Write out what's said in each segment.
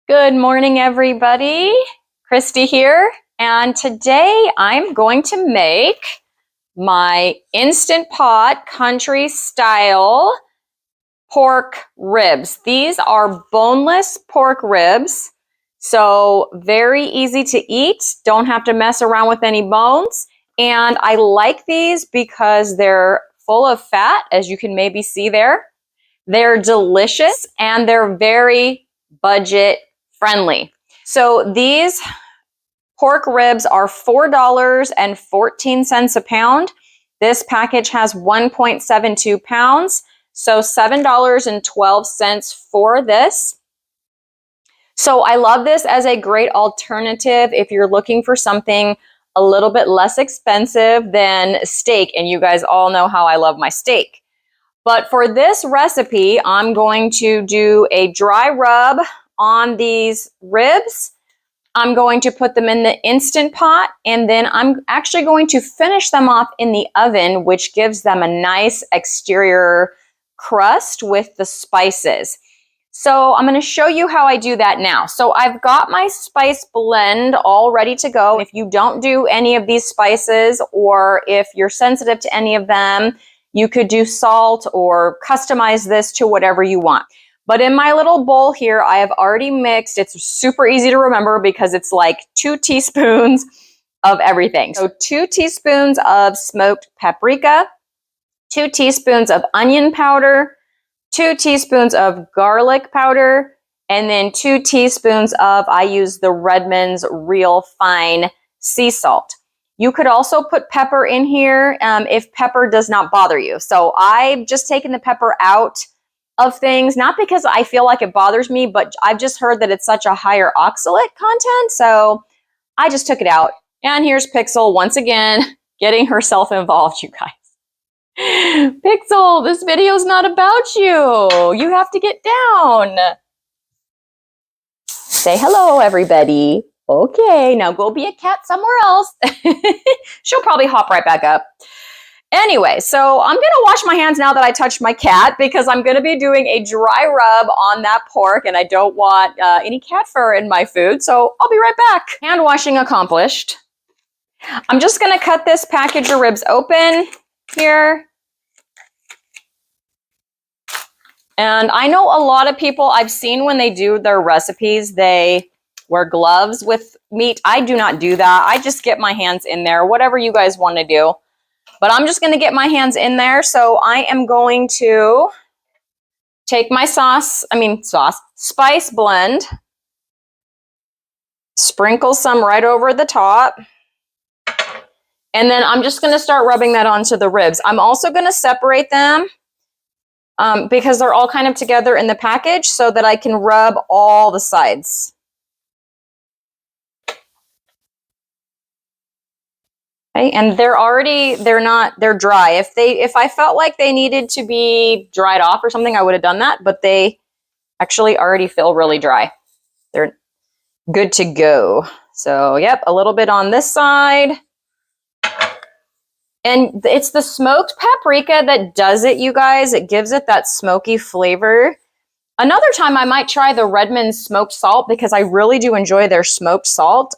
Good morning, everybody. Christy here, and today I'm going to make my Instant Pot country style pork ribs. These are boneless pork ribs, so very easy to eat. Don't have to mess around with any bones. And I like these because they're full of fat, as you can maybe see there. They're delicious and they're very budget friendly. So these pork ribs are $4.14 a pound. This package has 1.72 pounds, so $7.12 for this. So I love this as a great alternative if you're looking for something a little bit less expensive than steak, and you guys all know how I love my steak. But for this recipe, I'm going to do a dry rub on these ribs. I'm going to put them in the Instant Pot, and then I'm actually going to finish them off in the oven, which gives them a nice exterior crust with the spices. So I'm going to show you how I do that now. So I've got my spice blend all ready to go. If you don't do any of these spices, or if you're sensitive to any of them, you could do salt or customize this to whatever you want. But in my little bowl here, I have already mixed. It's super easy to remember because it's like 2 teaspoons of everything. So 2 teaspoons of smoked paprika, 2 teaspoons of onion powder, 2 teaspoons of garlic powder, and then 2 teaspoons of, I use the Redmond's Real Fine sea salt. You could also put pepper in here if pepper does not bother you. So I've just taken the pepper out of things, not because I feel like it bothers me, but I've just heard that it's such a higher oxalate content, so I just took it out. And here's Pixel once again getting herself involved, you guys. Pixel, this video's not about you. You have to get down. Say hello, everybody. Okay, now go be a cat somewhere else. She'll probably hop right back up. Anyway, so I'm going to wash my hands now that I touched my cat, because I'm going to be doing a dry rub on that pork, and I don't want any cat fur in my food, so I'll be right back. Hand washing accomplished. I'm just going to cut this package of ribs open here. And I know a lot of people, I've seen when they do their recipes, they wear gloves with meat. I do not do that. I just get my hands in there, whatever you guys want to do. But I'm just going to get my hands in there. So I am going to take my spice blend, sprinkle some right over the top. And then I'm just going to start rubbing that onto the ribs. I'm also going to separate them because they're all kind of together in the package so that I can rub all the sides. Okay, and they're dry. If I felt like they needed to be dried off or something, I would have done that, but they actually already feel really dry. They're good to go. So, yep, a little bit on this side. And it's the smoked paprika that does it, you guys. It gives it that smoky flavor. Another time I might try the Redmond's smoked salt, because I really do enjoy their smoked salt.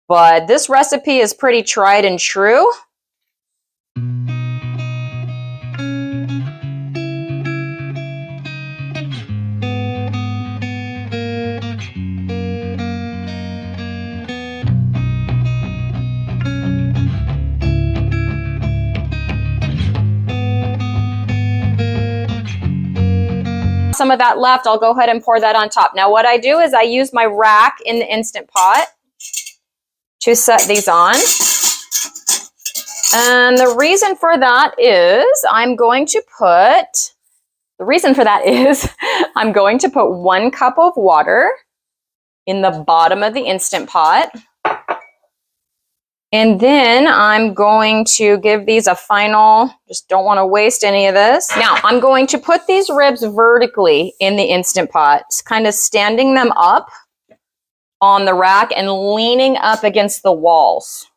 But this recipe is pretty tried and true. Some of that left, I'll go ahead and pour that on top. Now what I do is I use my rack in the Instant Pot to set these on. And the reason for that is I'm going to put 1 cup of water in the bottom of the Instant Pot. And then I'm going to give these a final, just don't want to waste any of this. Now I'm going to put these ribs vertically in the Instant Pot, kind of standing them up on the rack and leaning up against the walls.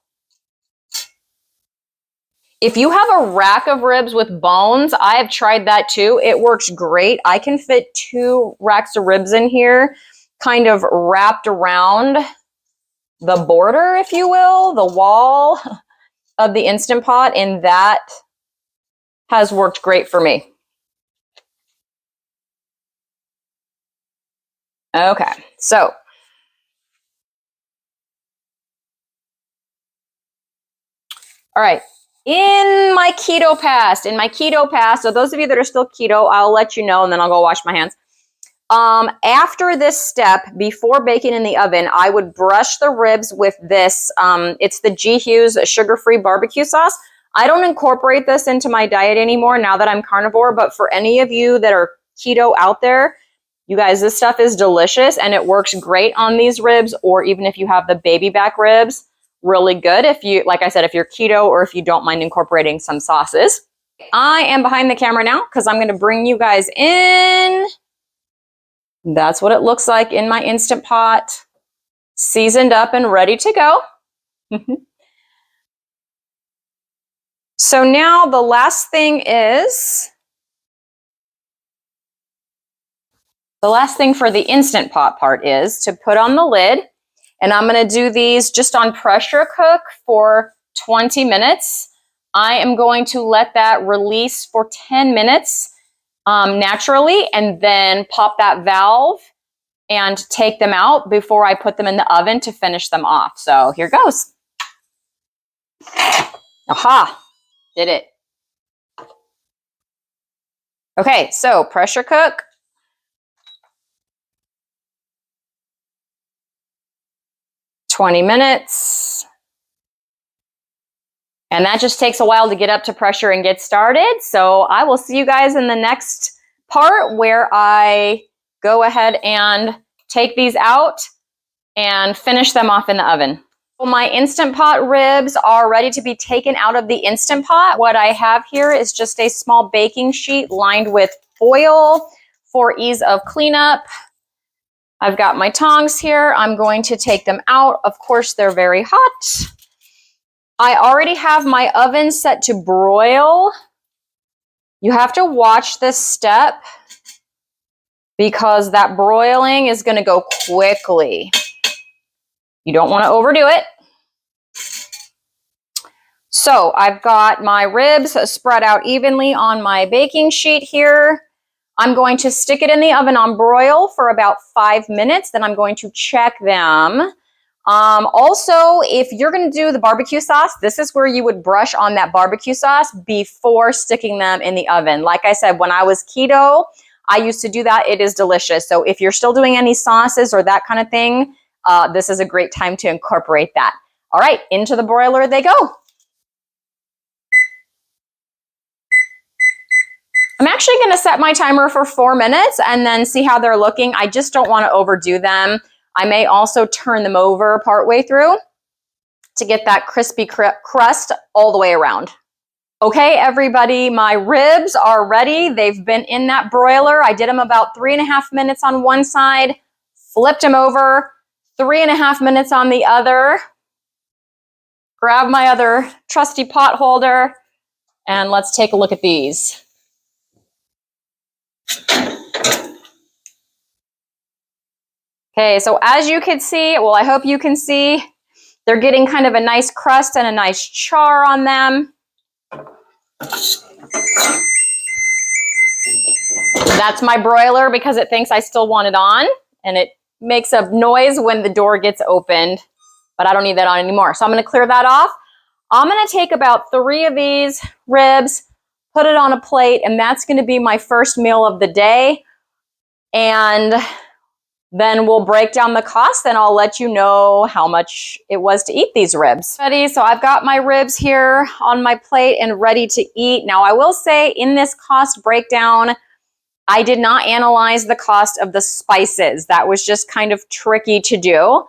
If you have a rack of ribs with bones, I have tried that too. It works great. I can fit 2 racks of ribs in here kind of wrapped around the border, if you will, the wall of the Instant Pot, and that has worked great for me. Okay, so all right, in my keto fast, so those of you that are still keto, I'll let you know, and then I'll go wash my hands. After this step, before baking in the oven, I would brush the ribs with this. It's the G. Hughes sugar-free barbecue sauce. I don't incorporate this into my diet anymore now that I'm carnivore, but for any of you that are keto out there, you guys, this stuff is delicious and it works great on these ribs, or even if you have the baby back ribs, really good. If you, like I said, if you're keto or if you don't mind incorporating some sauces. I am behind the camera now because I'm going to bring you guys in. That's what it looks like in my Instant Pot, seasoned up and ready to go. So now the last thing for the Instant Pot part is to put on the lid, and I'm going to do these just on pressure cook for 20 minutes. I am going to let that release for 10 minutes naturally, and then pop that valve and take them out before I put them in the oven to finish them off. So here goes. Aha, did it. Okay, so pressure cook. $20 minutes. And that just takes a while to get up to pressure and get started. So I will see you guys in the next part where I go ahead and take these out and finish them off in the oven. My Instant Pot ribs are ready to be taken out of the Instant Pot. What I have here is just a small baking sheet lined with foil for ease of cleanup. I've got my tongs here. I'm going to take them out. Of course, they're very hot. I already have my oven set to broil. You have to watch this step because that broiling is going to go quickly. You don't want to overdo it. So I've got my ribs spread out evenly on my baking sheet here. I'm going to stick it in the oven on broil for about 5 minutes. Then I'm going to check them. Also, if you're going to do the barbecue sauce, this is where you would brush on that barbecue sauce before sticking them in the oven. Like I said, when I was keto, I used to do that. It is delicious. So if you're still doing any sauces or that kind of thing, this is a great time to incorporate that. All right, into the broiler they go. I'm actually going to set my timer for 4 minutes and then see how they're looking. I just don't want to overdo them. I may also turn them over partway through to get that crispy crust all the way around. Okay, everybody, my ribs are ready. They've been in that broiler. I did them about 3.5 minutes on one side, flipped them over, 3.5 minutes on the other. Grab my other trusty pot holder, and let's take a look at these. Okay, so as you can see, well, I hope you can see, they're getting kind of a nice crust and a nice char on them. That's my broiler because it thinks I still want it on, and it makes a noise when the door gets opened, but I don't need that on anymore. So I'm going to clear that off. I'm going to take about 3 of these ribs, put it on a plate, and that's going to be my first meal of the day. And then we'll break down the cost and I'll let you know how much it was to eat these ribs. Ready? So I've got my ribs here on my plate and ready to eat. Now I will say in this cost breakdown, I did not analyze the cost of the spices. That was just kind of tricky to do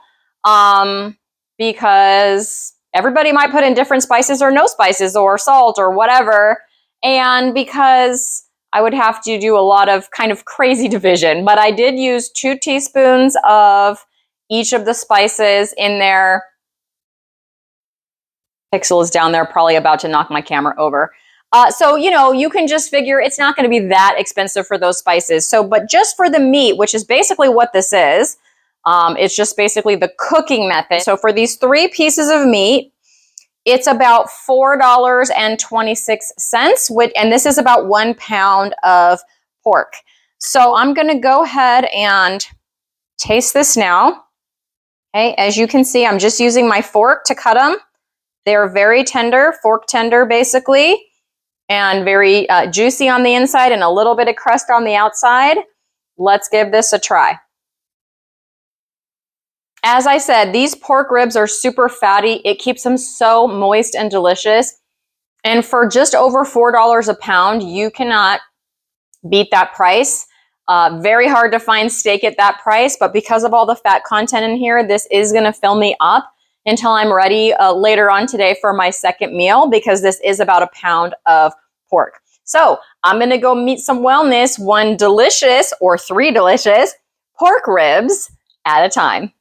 because everybody might put in different spices or no spices or salt or whatever. And because I would have to do a lot of kind of crazy division, but I did use 2 teaspoons of each of the spices in there. Pixel is down there probably about to knock my camera over. So, you know, you can just figure it's not going to be that expensive for those spices. So, but just for the meat, which is basically what this is, It's just basically the cooking method. So for these 3 pieces of meat, it's about $4.26, and this is about 1 pound of pork. So I'm going to go ahead and taste this now. Okay, as you can see, I'm just using my fork to cut them. They're very tender, fork tender basically, and very juicy on the inside and a little bit of crust on the outside. Let's give this a try. As I said, these pork ribs are super fatty. It keeps them so moist and delicious. And for just over $4 a pound, you cannot beat that price. Very hard to find steak at that price, but because of all the fat content in here, this is going to fill me up until I'm ready later on today for my second meal, because this is about a pound of pork. So I'm going to go meet some wellness, 1 delicious or 3 delicious pork ribs at a time.